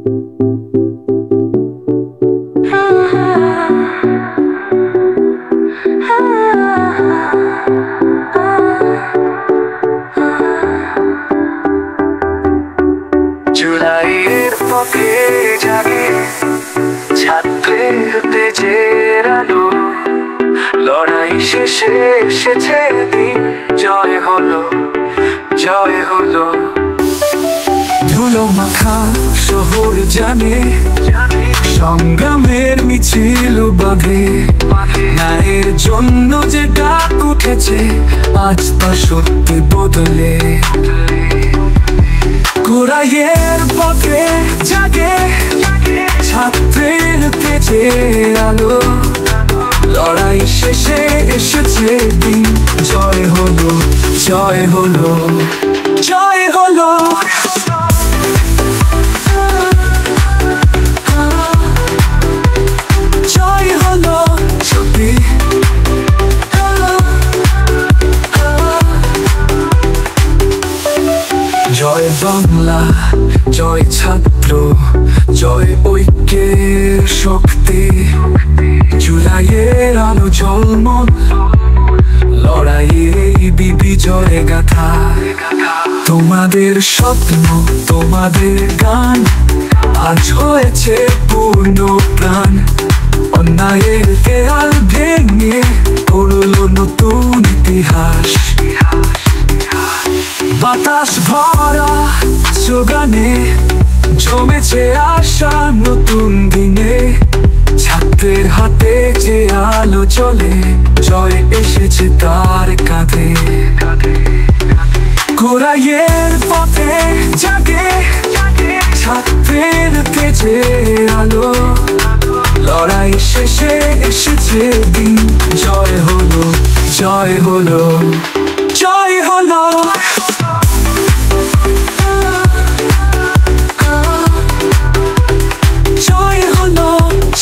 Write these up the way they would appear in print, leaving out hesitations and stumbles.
জুলাইয়ের পথে জাগে ছাত্রের তেজের আলো, লড়াই শেষে এসেছে দিন, জয় হলো, জয় হলো। ধুলো মাখা শহর জানে সংগ্রামের মিছিল বাঁধে, ন্যায়ের জন্য যে ডাক উঠেছে আজ তা সত্যি বদলে। কোরাইয়ের পথে জাগে ছাত্রের তেজের আলো, লড়াই শেষে এসেছে দিন, জয় হলো, জয় হলো, জয় হলো। জয় হলো সত্যি, জয় বাংলা, জয় ছাত্র, জয় ঐক্যের শক্তি। জুলাইয়ের আলো ঝলমল, লড়াইয়ের এই বিজয় গাথা। তোমাদের স্বপ্ন, তোমাদের গান আজ হয়েছে পূর্ণ প্রাণ। অন্যায়ের দেয়াল ভেঙে গড়লো নতুন ইতিহাস। বাতাস ভরা স্লোগানে জমেছে আশা নতুন দিনে। ছাত্রের হাতে যে আলো জ্বলে, জয় এসেছে তার কাঁধে। কোরাইয়ের পথে জাগে ছাত্রের তেজের আলো, লড়াই শেষে এসেছে দিন, জয় হলো, জয় হলো, জয় হলো। জয় হলো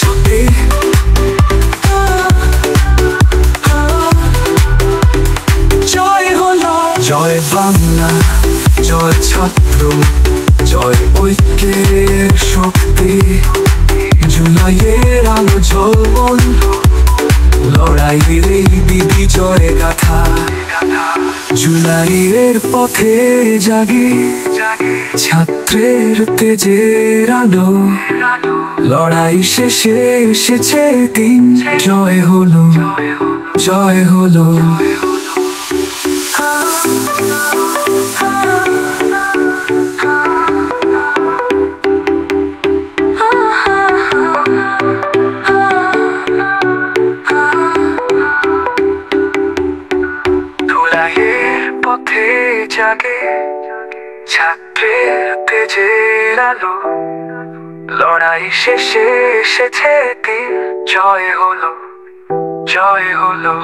সত্যি, জয় হলো। জয় বাংলা, জয় ছাত্র, জয় ঐক্যের শক্তি। জুলাইয়ের আলো ঝলমল, লড়াইয়ের এই বিজয় গাথা। জুলাইয়ের পথে জাগে ছাত্রের তেজের আলো, লড়াই শেষে এসেছে দিন, জয় হলো, জয় হলো। পথে জাগে ছাত্রের তেজের আলো, লড়াই শেষে এসেছে দিন, জয় হলো, জয় হলো।